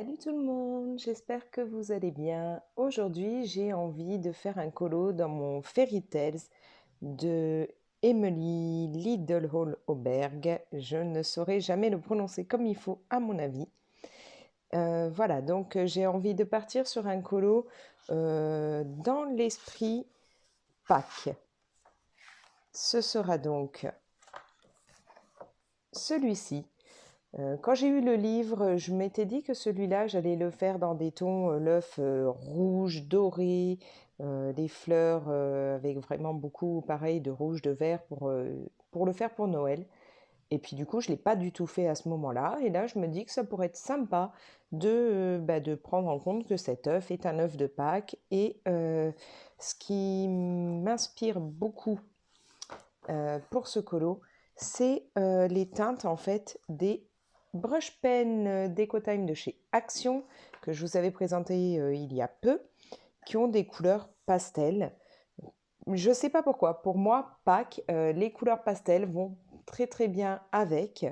Salut tout le monde, j'espère que vous allez bien. Aujourd'hui, j'ai envie de faire un colo dans mon Fairy Tales de Emily Lidl Auberg. Je ne saurais jamais le prononcer comme il faut, à mon avis. Voilà, donc j'ai envie de partir sur un colo dans l'esprit Pâques. Ce sera donc celui-ci. Quand j'ai eu le livre, je m'étais dit que celui-là, j'allais le faire dans des tons, l'œuf rouge, doré, des fleurs avec vraiment beaucoup, pareil, de rouge, de vert pour le faire pour Noël. Et puis du coup, je ne l'ai pas du tout fait à ce moment-là. Et là, je me dis que ça pourrait être sympa de prendre en compte que cet œuf est un œuf de Pâques. Et ce qui m'inspire beaucoup pour ce colo, c'est les teintes en fait des brush pen Deco Time de chez Action que je vous avais présenté il y a peu, qui ont des couleurs pastel. Je ne sais pas pourquoi, pour moi, Pâques, les couleurs pastel vont très très bien avec.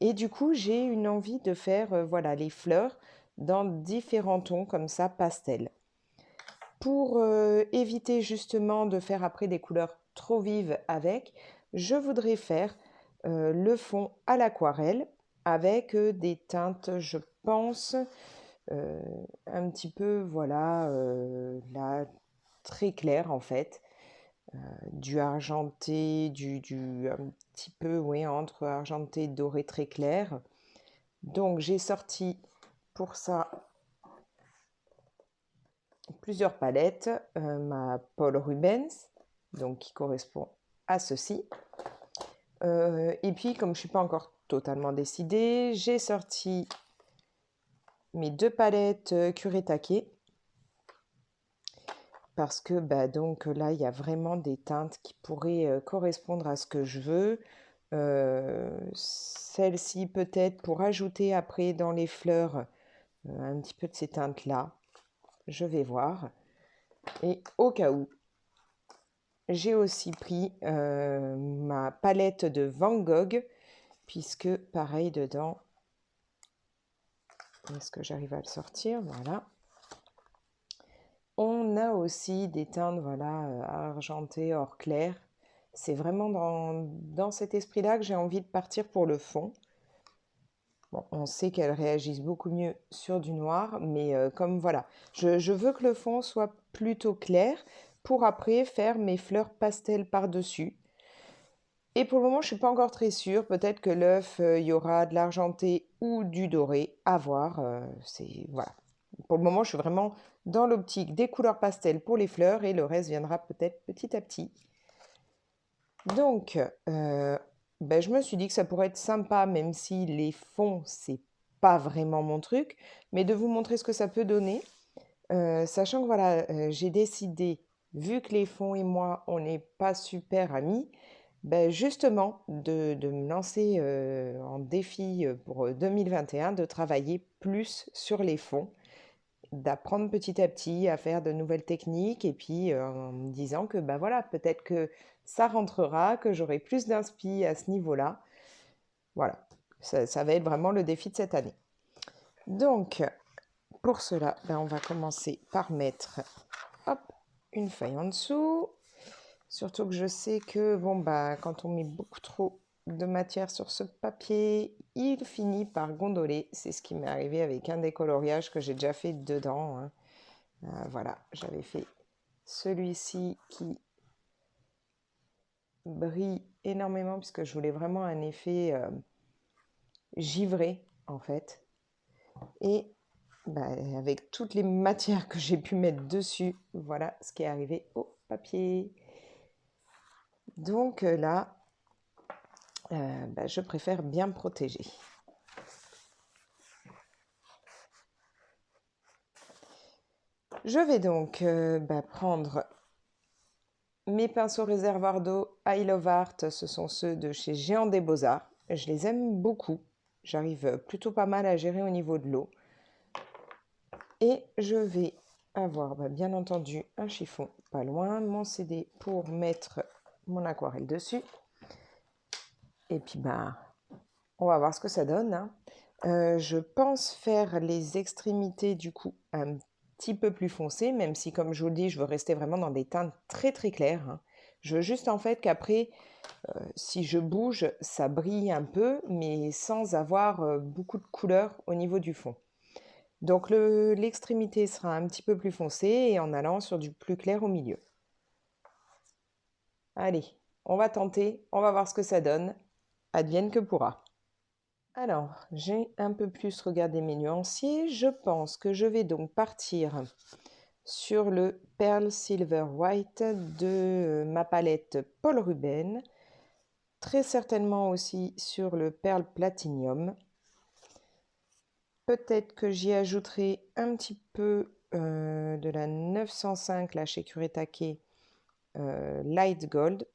Et du coup, j'ai une envie de faire voilà, les fleurs dans différents tons comme ça, pastel. Pour éviter justement de faire après des couleurs trop vives avec, je voudrais faire le fond à l'aquarelle avec des teintes, je pense, euh, un petit peu, voilà, là, très clair en fait, du argenté, un petit peu, oui, entre argenté et doré très clair. Donc j'ai sorti pour ça plusieurs palettes, ma Paul Rubens, donc qui correspond à ceci. Et puis, comme je ne suis pas encore totalement décidée, j'ai sorti mes deux palettes Kuretake parce que donc là, il y a vraiment des teintes qui pourraient correspondre à ce que je veux. Celle-ci peut-être pour ajouter après dans les fleurs un petit peu de ces teintes-là. Je vais voir. Et au cas où, j'ai aussi pris ma palette de Van Gogh, puisque pareil dedans, est-ce que j'arrive à le sortir? Voilà. On a aussi des teintes voilà, argentées, or clair. C'est vraiment dans cet esprit-là que j'ai envie de partir pour le fond. Bon, on sait qu'elles réagissent beaucoup mieux sur du noir, mais comme voilà, je veux que le fond soit plutôt clair pour après faire mes fleurs pastel par-dessus. Et pour le moment, je ne suis pas encore très sûre. Peut-être que l'œuf, il y aura de l'argenté ou du doré. À voir. Voilà. Pour le moment, je suis vraiment dans l'optique des couleurs pastel pour les fleurs et le reste viendra peut-être petit à petit. Donc, je me suis dit que ça pourrait être sympa, même si les fonds, c'est pas vraiment mon truc, mais de vous montrer ce que ça peut donner. Sachant que voilà, j'ai décidé, vu que les fonds et moi, on n'est pas super amis, justement, de me lancer en défi pour 2021, de travailler plus sur les fonds, d'apprendre petit à petit à faire de nouvelles techniques et puis en me disant que voilà, peut-être que ça rentrera, que j'aurai plus d'inspi à ce niveau-là. Voilà, ça va être vraiment le défi de cette année. Donc, pour cela, on va commencer par mettre hop, une feuille en dessous. Surtout que je sais que quand on met beaucoup trop de matière sur ce papier, il finit par gondoler. C'est ce qui m'est arrivé avec un des coloriages que j'ai déjà fait dedans, hein. Voilà, j'avais fait celui-ci qui brille énormément puisque je voulais vraiment un effet givré en fait. Et avec toutes les matières que j'ai pu mettre dessus, voilà ce qui est arrivé au papier. Donc là, je préfère bien me protéger. Je vais donc prendre mes pinceaux réservoirs d'eau I Love Art. Ce sont ceux de chez Géant des Beaux-Arts. Je les aime beaucoup. J'arrive plutôt pas mal à gérer au niveau de l'eau. Et je vais avoir bien entendu un chiffon pas loin, mon CD pour mettre mon aquarelle dessus. Et puis on va voir ce que ça donne, hein. Je pense faire les extrémités du coup un petit peu plus foncées, même si comme je vous le dis, je veux rester vraiment dans des teintes très très claires, hein. Je veux juste en fait qu'après, si je bouge, ça brille un peu, mais sans avoir beaucoup de couleur au niveau du fond. Donc l'extrémité sera un petit peu plus foncée et en allant sur du plus clair au milieu. Allez, on va tenter, on va voir ce que ça donne. Advienne que pourra. Alors, j'ai un peu plus regardé mes nuanciers. Je pense que je vais donc partir sur le Pearl Silver White de ma palette Paul Ruben. Très certainement aussi sur le Pearl Platinum. Peut-être que j'y ajouterai un petit peu de la 905, la chez Kuretake Light Gold,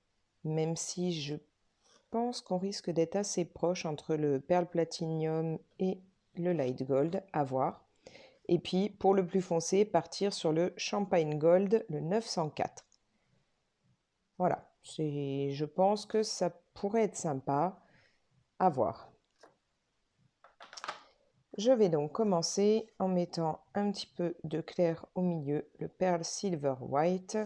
même si je pense qu'on risque d'être assez proche entre le Pearl Platinum et le Light Gold, à voir. Et puis, pour le plus foncé, partir sur le Champagne Gold, le 904. Voilà, je pense que ça pourrait être sympa à voir. Je vais donc commencer en mettant un petit peu de clair au milieu, le Pearl Silver White.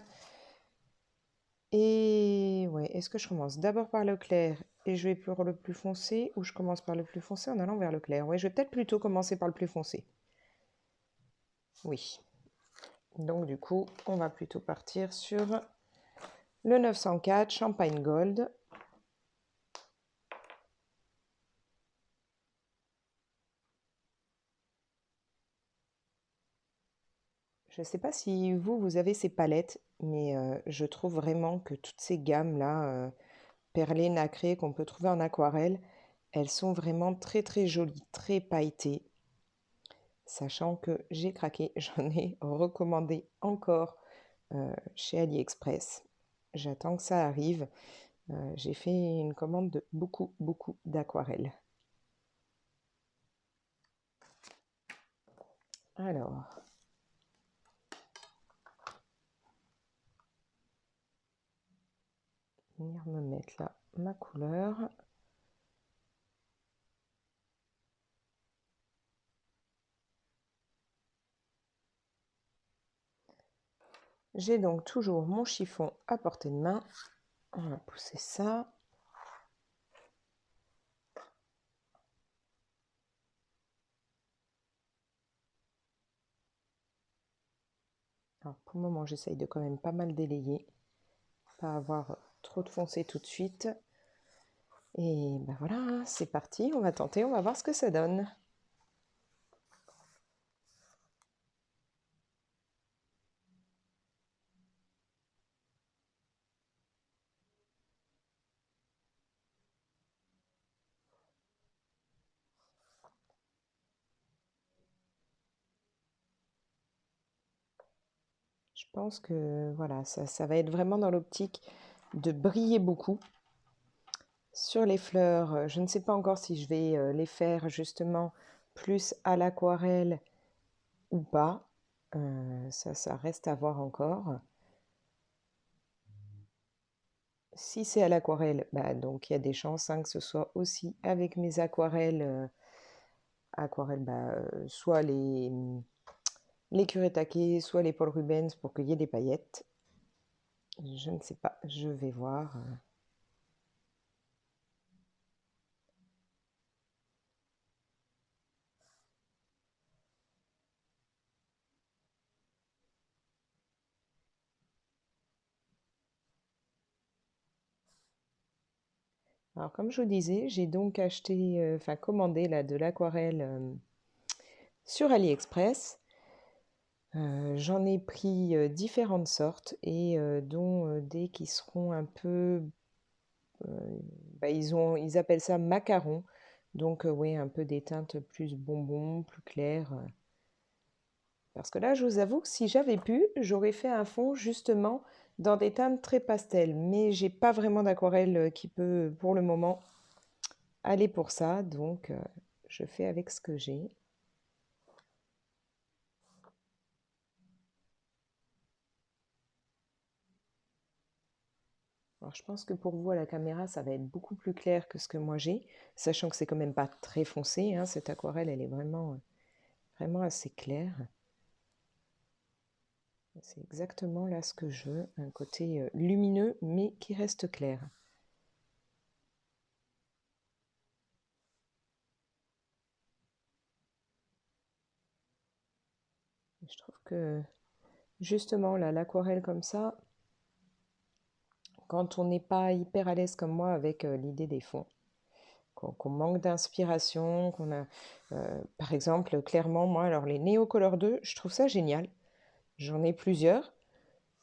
Et ouais, est-ce que je commence d'abord par le clair et je vais pour le plus foncé ou je commence par le plus foncé en allant vers le clair? Ouais, je vais peut-être plutôt commencer par le plus foncé. Oui. Donc du coup, on va plutôt partir sur le 904 Champagne Gold. Je ne sais pas si vous avez ces palettes, mais je trouve vraiment que toutes ces gammes-là, perlées, nacrées, qu'on peut trouver en aquarelle, elles sont vraiment très très jolies, très pailletées. Sachant que j'ai craqué, j'en ai recommandé encore chez AliExpress. J'attends que ça arrive. J'ai fait une commande de beaucoup, beaucoup d'aquarelles. Alors, venir me mettre là ma couleur. J'ai donc toujours mon chiffon à portée de main. On va pousser ça. Alors pour le moment, j'essaye de quand même pas mal délayer, pas avoir trop de foncé tout de suite. Et ben voilà, c'est parti, on va tenter, on va voir ce que ça donne. Je pense que voilà, ça va être vraiment dans l'optique de briller beaucoup. Sur les fleurs, je ne sais pas encore si je vais les faire justement plus à l'aquarelle ou pas. Ça reste à voir encore. Si c'est à l'aquarelle, bah, donc il y a des chances hein, que ce soit aussi avec mes aquarelles, soit les Kuretake, soit les Paul Rubens pour qu'il y ait des paillettes. Je ne sais pas, je vais voir. Alors comme je vous disais, j'ai donc acheté, enfin commandé là, de l'aquarelle sur AliExpress. J'en ai pris différentes sortes et dont des qui seront un peu, bah, ils appellent ça macaron, donc oui, un peu des teintes plus bonbons, plus claires. Parce que là, je vous avoue que si j'avais pu, j'aurais fait un fond justement dans des teintes très pastel, mais j'ai pas vraiment d'aquarelle qui peut pour le moment aller pour ça, donc je fais avec ce que j'ai. Alors, je pense que pour vous, à la caméra, ça va être beaucoup plus clair que ce que moi j'ai, sachant que c'est quand même pas très foncé, hein. Cette aquarelle, elle est vraiment assez claire. C'est exactement là ce que je veux, un côté lumineux, mais qui reste clair. Je trouve que, justement, là, l'aquarelle comme ça, quand on n'est pas hyper à l'aise comme moi avec l'idée des fonds, qu'on manque d'inspiration, par exemple, clairement, moi, alors les Neocolor 2, je trouve ça génial. J'en ai plusieurs,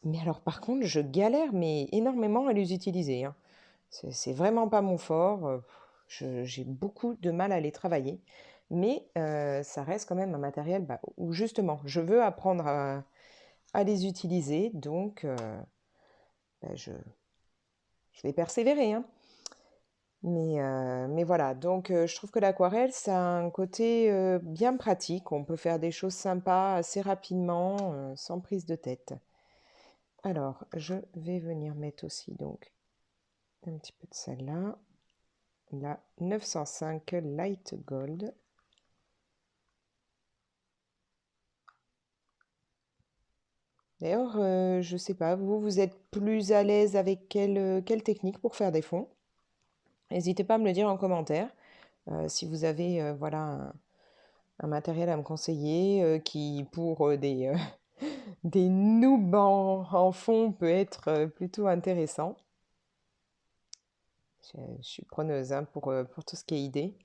mais alors par contre, je galère mais énormément à les utiliser, hein. C'est vraiment pas mon fort. J'ai beaucoup de mal à les travailler, mais ça reste quand même un matériel bah, où justement, je veux apprendre à les utiliser, donc bah, je vais persévérer, hein. Mais voilà, donc je trouve que l'aquarelle, ça a un côté bien pratique. On peut faire des choses sympas assez rapidement, sans prise de tête. Alors, je vais venir mettre aussi donc un petit peu de celle-là, la 905 Light Gold. D'ailleurs, je sais pas, vous êtes plus à l'aise avec quelle technique pour faire des fonds? N'hésitez pas à me le dire en commentaire. Si vous avez voilà, un matériel à me conseiller qui, pour des noobs en fond, peut être plutôt intéressant. Je suis preneuse hein, pour tout ce qui est idée.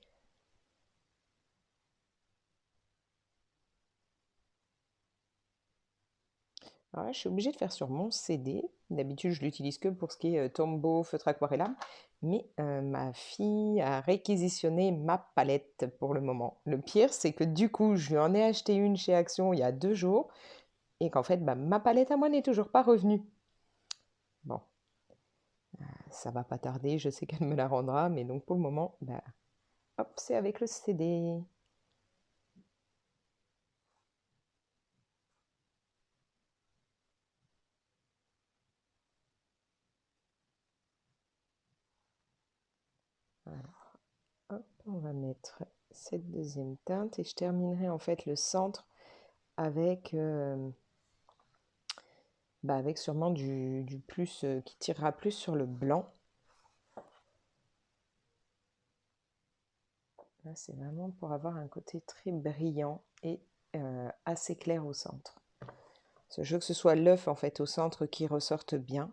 Alors là, je suis obligée de faire sur mon CD. D'habitude, je l'utilise que pour ce qui est Tombow, feutre aquarella. Mais ma fille a réquisitionné ma palette pour le moment. Le pire, c'est que du coup, je lui en ai acheté une chez Action il y a 2 jours et qu'en fait, bah, ma palette à moi n'est toujours pas revenue. Bon, ça va pas tarder, je sais qu'elle me la rendra, mais donc pour le moment, bah, hop, c'est avec le CD. Alors, hop, on va mettre cette deuxième teinte et je terminerai en fait le centre avec, bah, avec sûrement du plus qui tirera plus sur le blanc. Là, c'est vraiment pour avoir un côté très brillant et assez clair au centre. Je veux que ce soit l'œuf en fait au centre qui ressorte bien.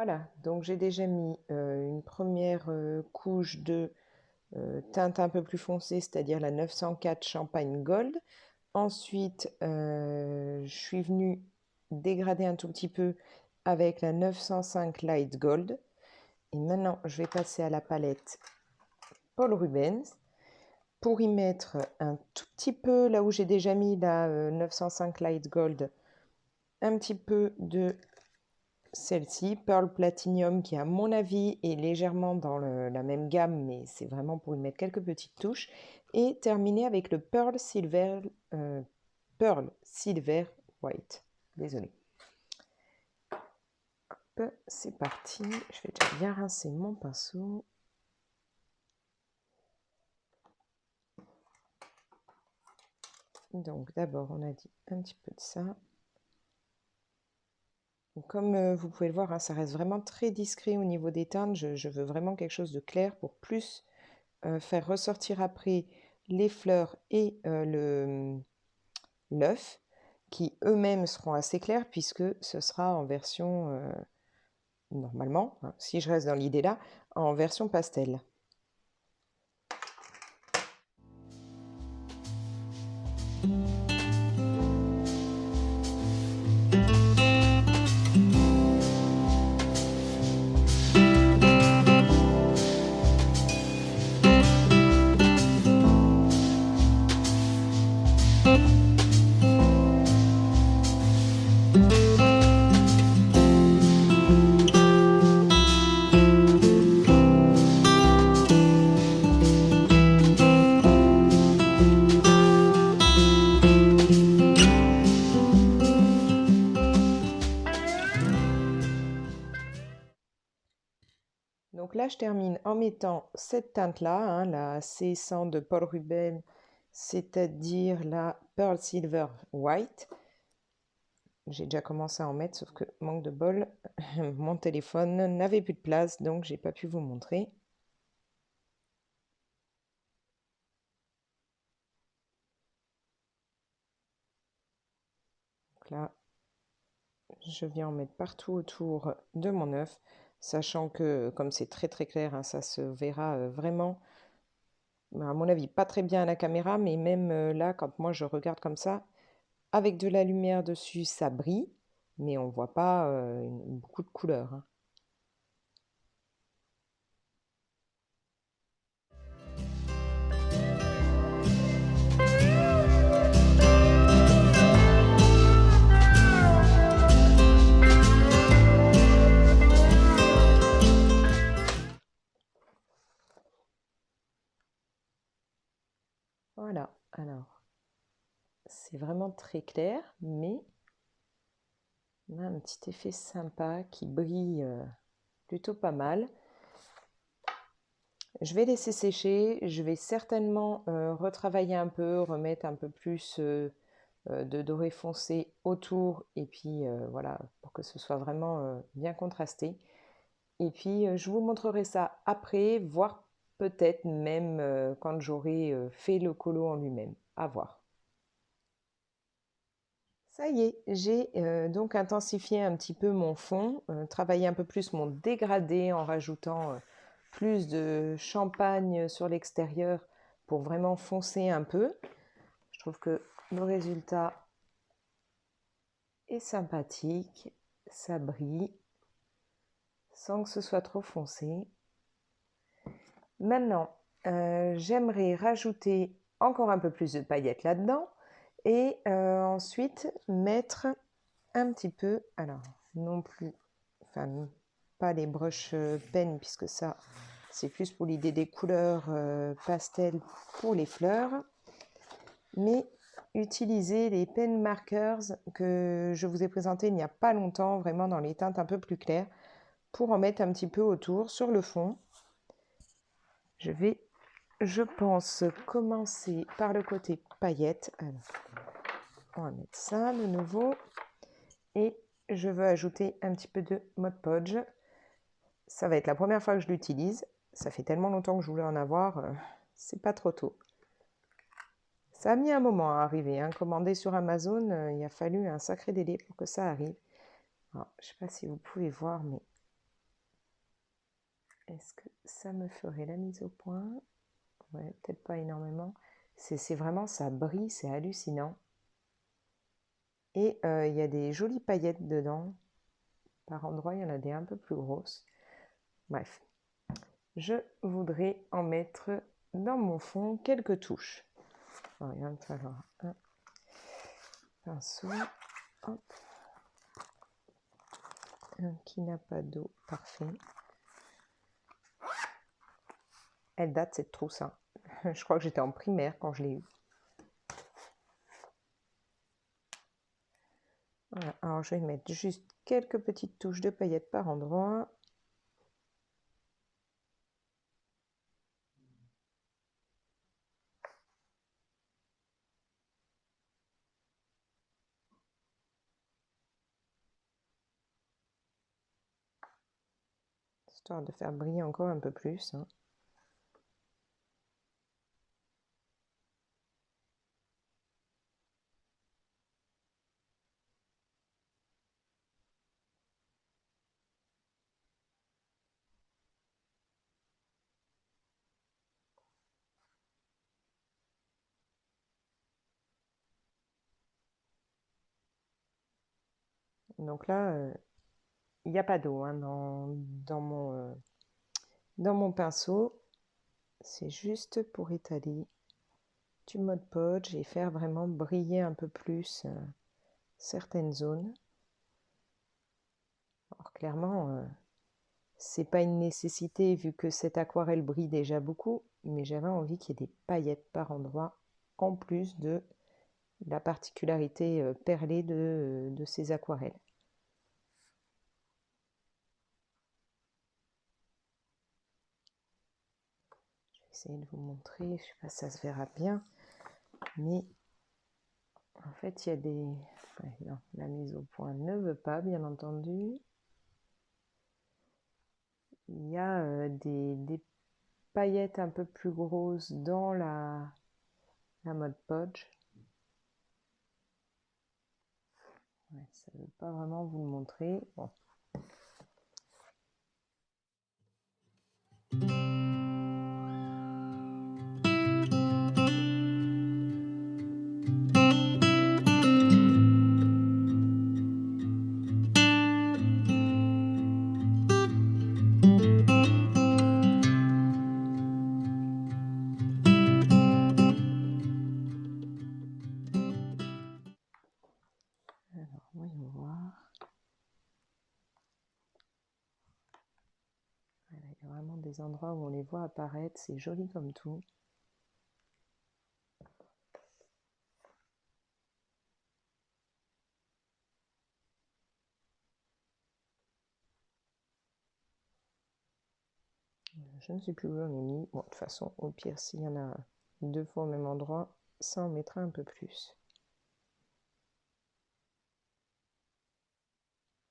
Voilà, donc j'ai déjà mis une première couche de teinte un peu plus foncée, c'est-à-dire la 904 Champagne Gold. Ensuite, je suis venue dégrader un tout petit peu avec la 905 Light Gold. Et maintenant, je vais passer à la palette Paul Rubens pour y mettre un tout petit peu, là où j'ai déjà mis la 905 Light Gold, un petit peu de celle-ci, Pearl Platinum, qui à mon avis est légèrement dans la même gamme, mais c'est vraiment pour y mettre quelques petites touches. Et terminer avec le Pearl Silver White. Désolée. Hop, c'est parti. Je vais déjà bien rincer mon pinceau. Donc d'abord, on a dit un petit peu de ça. Comme vous pouvez le voir, hein, ça reste vraiment très discret au niveau des teintes. Je veux vraiment quelque chose de clair pour plus faire ressortir après les fleurs et l'œuf, qui eux-mêmes seront assez clairs puisque ce sera en version, normalement, hein, si je reste dans l'idée là, en version pastel. Donc là, je termine en mettant cette teinte-là, hein, la C100 de Paul Rubens, c'est-à-dire la Pearl Silver White. J'ai déjà commencé à en mettre, sauf que, manque de bol, mon téléphone n'avait plus de place, donc j'ai pas pu vous montrer. Donc là, je viens en mettre partout autour de mon œuf, sachant que, comme c'est très très clair, hein, ça se verra vraiment, à mon avis, pas très bien à la caméra, mais même là, quand moi je regarde comme ça, avec de la lumière dessus, ça brille, mais on voit pas beaucoup de couleurs, hein. Voilà, alors, c'est vraiment très clair, mais on a un petit effet sympa qui brille plutôt pas mal. Je vais laisser sécher, je vais certainement retravailler un peu, remettre un peu plus de doré foncé autour, et puis voilà, pour que ce soit vraiment bien contrasté. Et puis je vous montrerai ça après, voire peut-être même quand j'aurai fait le colo en lui-même, à voir. Ça y est, j'ai donc intensifié un petit peu mon fond, travaillé un peu plus mon dégradé en rajoutant plus de champagne sur l'extérieur pour vraiment foncer un peu. Je trouve que le résultat est sympathique, ça brille sans que ce soit trop foncé. Maintenant, j'aimerais rajouter encore un peu plus de paillettes là-dedans et ensuite mettre un petit peu, alors non plus, enfin pas les brushes pen puisque ça c'est plus pour l'idée des couleurs pastel pour les fleurs, mais utiliser les pen markers que je vous ai présentés il n'y a pas longtemps, vraiment dans les teintes un peu plus claires, pour en mettre un petit peu autour sur le fond. Je vais, je pense, commencer par le côté paillettes. Alors, on va mettre ça de nouveau. Et je veux ajouter un petit peu de Mod Podge. Ça va être la première fois que je l'utilise. Ça fait tellement longtemps que je voulais en avoir, c'est pas trop tôt. Ça a mis un moment à arriver, hein. Commandé sur Amazon, il a fallu un sacré délai pour que ça arrive. Alors, je ne sais pas si vous pouvez voir, mais Est-ce que ça me ferait la mise au point? Ouais, peut-être pas énormément. C'est vraiment, ça brille, c'est hallucinant. Et il y a des jolies paillettes dedans. Par endroits, il y en a des un peu plus grosses. Bref, je voudrais en mettre dans mon fond quelques touches. Alors, il va me falloir un pinceau. Hop. Un qui n'a pas d'eau. Parfait. Elle date cette trousse, hein. Je crois que j'étais en primaire quand je l'ai eue. Voilà. Alors je vais mettre juste quelques petites touches de paillettes par endroit. Histoire de faire briller encore un peu plus, hein. Donc là, il n'y a pas d'eau, hein, dans mon pinceau. C'est juste pour étaler du Mod Podge et faire vraiment briller un peu plus certaines zones. Alors clairement, c'est pas une nécessité vu que cette aquarelle brille déjà beaucoup, mais j'avais envie qu'il y ait des paillettes par endroit en plus de la particularité perlée de ces aquarelles. Je vais essayer de vous montrer, je sais pas si ça se verra bien, mais en fait il y a des... Ouais, non, la mise au point ne veut pas, bien entendu. Il y a des paillettes un peu plus grosses dans la Mod Podge. Ouais, ça ne veut pas vraiment vous le montrer. Bon. Alors, voyons voir. Voilà, il y a vraiment des endroits où on les voit apparaître, c'est joli comme tout. Je ne sais plus où j'en ai mis. Bon, de toute façon, au pire, s'il y en a deux fois au même endroit, ça en mettra un peu plus.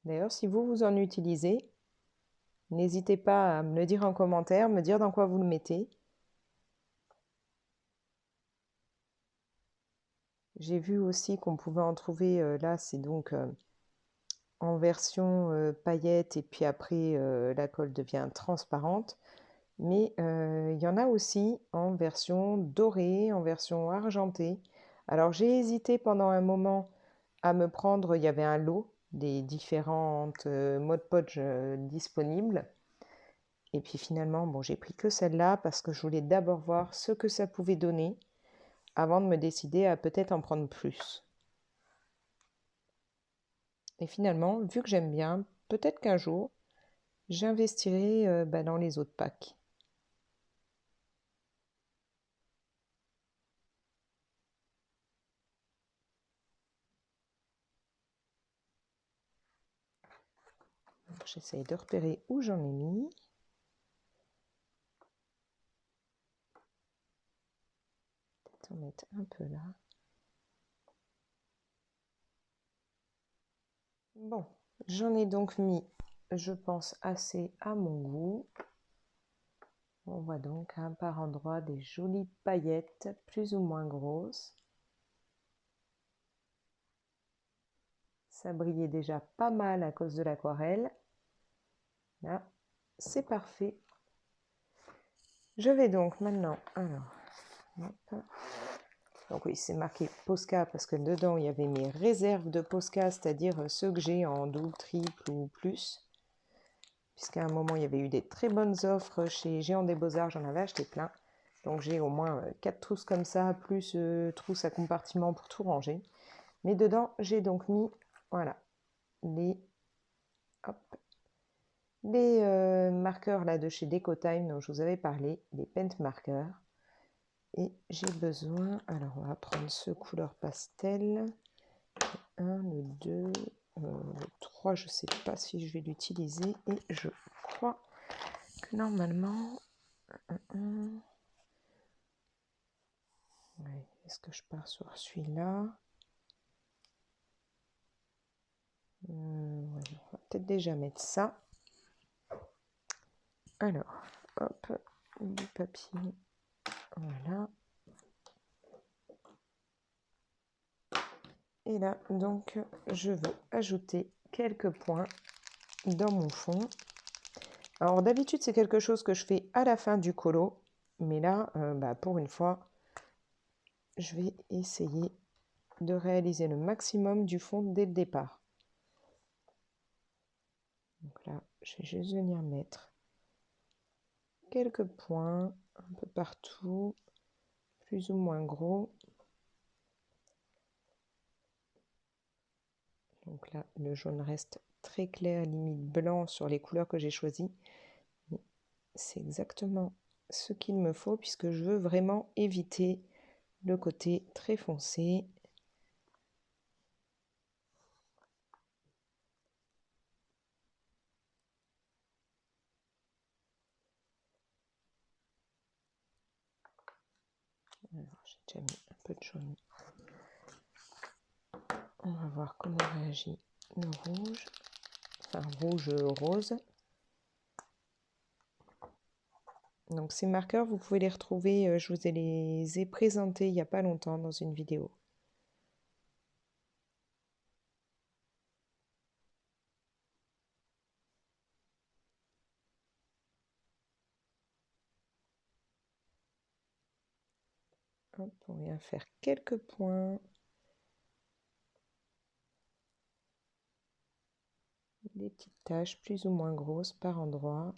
D'ailleurs, si vous en utilisez, n'hésitez pas à me le dire en commentaire, me dire dans quoi vous le mettez. J'ai vu aussi qu'on pouvait en trouver, là c'est donc en version paillettes et puis après la colle devient transparente. Mais il y en a aussi en version dorée, en version argentée. Alors j'ai hésité pendant un moment à me prendre, il y avait un lot des différentes Mod Podge disponibles. Et puis finalement, bon, j'ai pris que celle-là parce que je voulais d'abord voir ce que ça pouvait donner avant de me décider à peut-être en prendre plus. Et finalement, vu que j'aime bien, peut-être qu'un jour, j'investirai dans les autres packs. J'essaye de repérer où j'en ai mis. Peut-être en mettre un peu là. Bon, j'en ai donc mis, je pense, assez à mon goût. On voit donc par endroit des jolies paillettes, plus ou moins grosses. Ça brillait déjà pas mal à cause de l'aquarelle. Là, c'est parfait Je vais donc maintenant, alors, hop. Donc oui, c'est marqué Posca parce que dedans, il y avait mes réserves de Posca, c'est-à-dire ceux que j'ai en double, triple ou plus. Puisqu'à un moment, il y avait eu des très bonnes offres chez Géant des Beaux-Arts, j'en avais acheté plein. Donc j'ai au moins 4 trousses comme ça, plus trousses à compartiment pour tout ranger. Mais dedans, j'ai donc mis, voilà, les, hop, les marqueurs là de chez Decotime dont je vous avais parlé, les paint markers. Et j'ai besoin, alors on va prendre ce couleur pastel, le 1, le 2, le 3, je ne sais pas si je vais l'utiliser, et je crois que normalement, ouais, est-ce que je pars sur celui-là? Ouais, on va peut-être déjà mettre ça. Alors, hop, du papier, voilà. Et là, donc, je veux ajouter quelques points dans mon fond. Alors, d'habitude, c'est quelque chose que je fais à la fin du colo. Mais là, pour une fois, je vais essayer de réaliser le maximum du fond dès le départ. Donc là, je vais juste venir mettre quelques points un peu partout, plus ou moins gros. Donc là, le jaune reste très clair, limite blanc sur les couleurs que j'ai choisies. C'est exactement ce qu'il me faut puisque je veux vraiment éviter le côté très foncé. Alors, j'ai déjà mis un peu de jaune. On va voir comment réagit le rouge, enfin rouge-rose. Donc ces marqueurs, vous pouvez les retrouver, je vous les ai présentés il n'y a pas longtemps dans une vidéo. Hop, on vient faire quelques points. Des petites taches plus ou moins grosses par endroit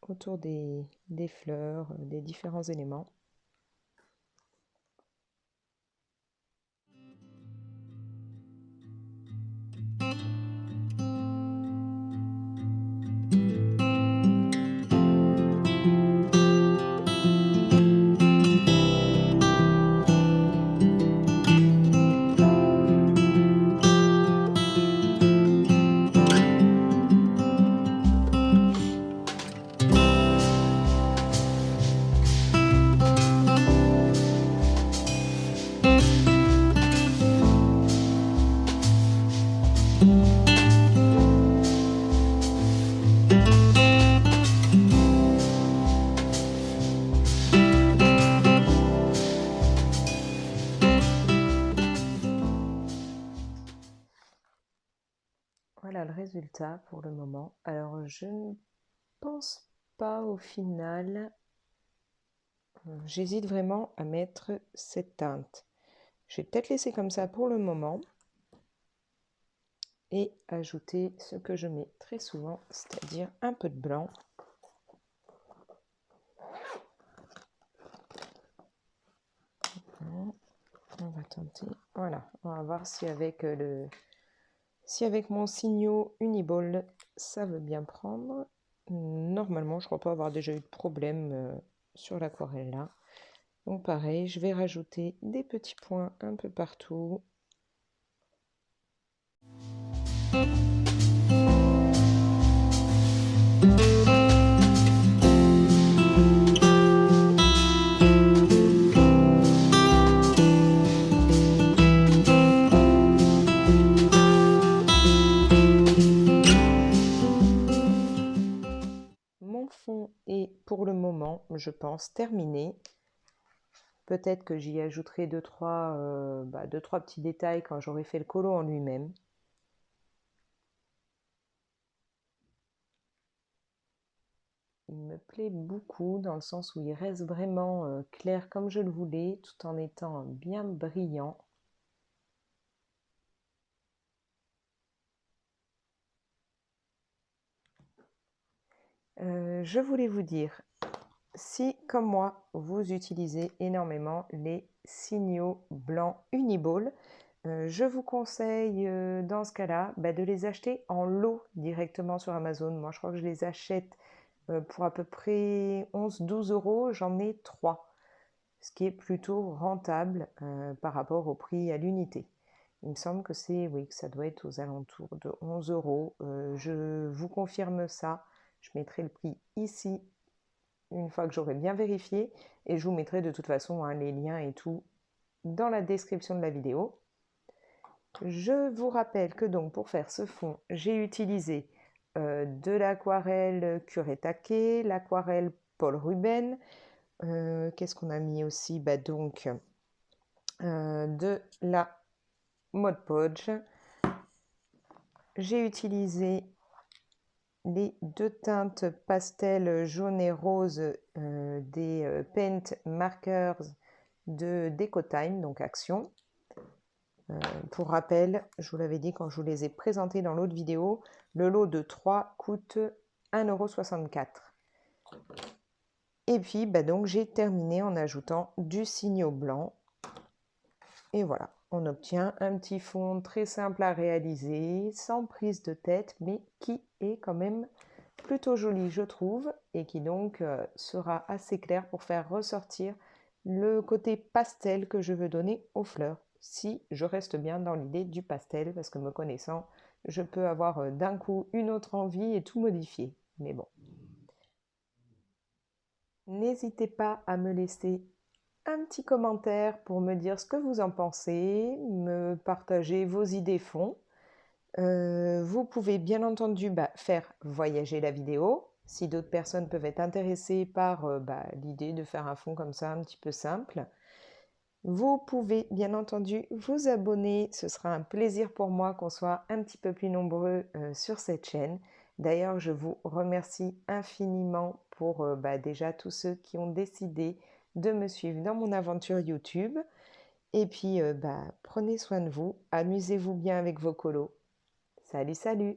autour des fleurs, des différents éléments. Voilà le résultat pour le moment. Alors je ne pense pas au final, j'hésite vraiment à mettre cette teinte. Je vais peut-être laisser comme ça pour le moment et ajouter ce que je mets très souvent, c'est-à-dire un peu de blanc. On va tenter, voilà, on va voir si avec avec mon Signo Uniball, ça veut bien prendre. Normalement, je ne crois pas avoir déjà eu de problème sur l'aquarelle là. Donc pareil, je vais rajouter des petits points un peu partout. Mon fond est pour le moment, je pense, terminé. Peut-être que j'y ajouterai deux, trois petits détails quand j'aurai fait le colo en lui-même. il me plaît beaucoup dans le sens où il reste vraiment clair comme je le voulais, tout en étant bien brillant. Je voulais vous dire, si comme moi, vous utilisez énormément les signaux blancs Uniball, je vous conseille dans ce cas-là de les acheter en lot directement sur Amazon. Moi, je crois que je les achète pour à peu près 11-12 euros. J'en ai 3, ce qui est plutôt rentable par rapport au prix à l'unité. Il me semble que oui, que ça doit être aux alentours de 11 euros. Je vous confirme ça. Je mettrai le prix ici une fois que j'aurai bien vérifié et je vous mettrai de toute façon les liens et tout dans la description de la vidéo. Je vous rappelle que donc pour faire ce fond, j'ai utilisé de l'aquarelle Kuretake, l'aquarelle Paul Ruben. Qu'est-ce qu'on a mis aussi? Donc de la Mod Podge. J'ai utilisé les 2 teintes pastel jaune et rose des Paint Markers de Decotime, donc Action. Pour rappel, je vous l'avais dit quand je vous les ai présentés dans l'autre vidéo, le lot de 3 coûte 1,64 €. Et puis donc j'ai terminé en ajoutant du signaux blanc. Et voilà, on obtient un petit fond très simple à réaliser, sans prise de tête, mais qui est quand même plutôt joli, je trouve, et qui donc sera assez clair pour faire ressortir le côté pastel que je veux donner aux fleurs, si je reste bien dans l'idée du pastel, parce que me connaissant, je peux avoir d'un coup une autre envie et tout modifier. Mais bon. N'hésitez pas à me laisser un petit commentaire pour me dire ce que vous en pensez, me partager vos idées fond. Vous pouvez bien entendu faire voyager la vidéo, si d'autres personnes peuvent être intéressées par l'idée de faire un fond comme ça un petit peu simple. Vous pouvez bien entendu vous abonner, ce sera un plaisir pour moi qu'on soit un petit peu plus nombreux sur cette chaîne. D'ailleurs, je vous remercie infiniment pour déjà tous ceux qui ont décidé de me suivre dans mon aventure YouTube. Et puis, prenez soin de vous, amusez-vous bien avec vos colos. Salut, salut!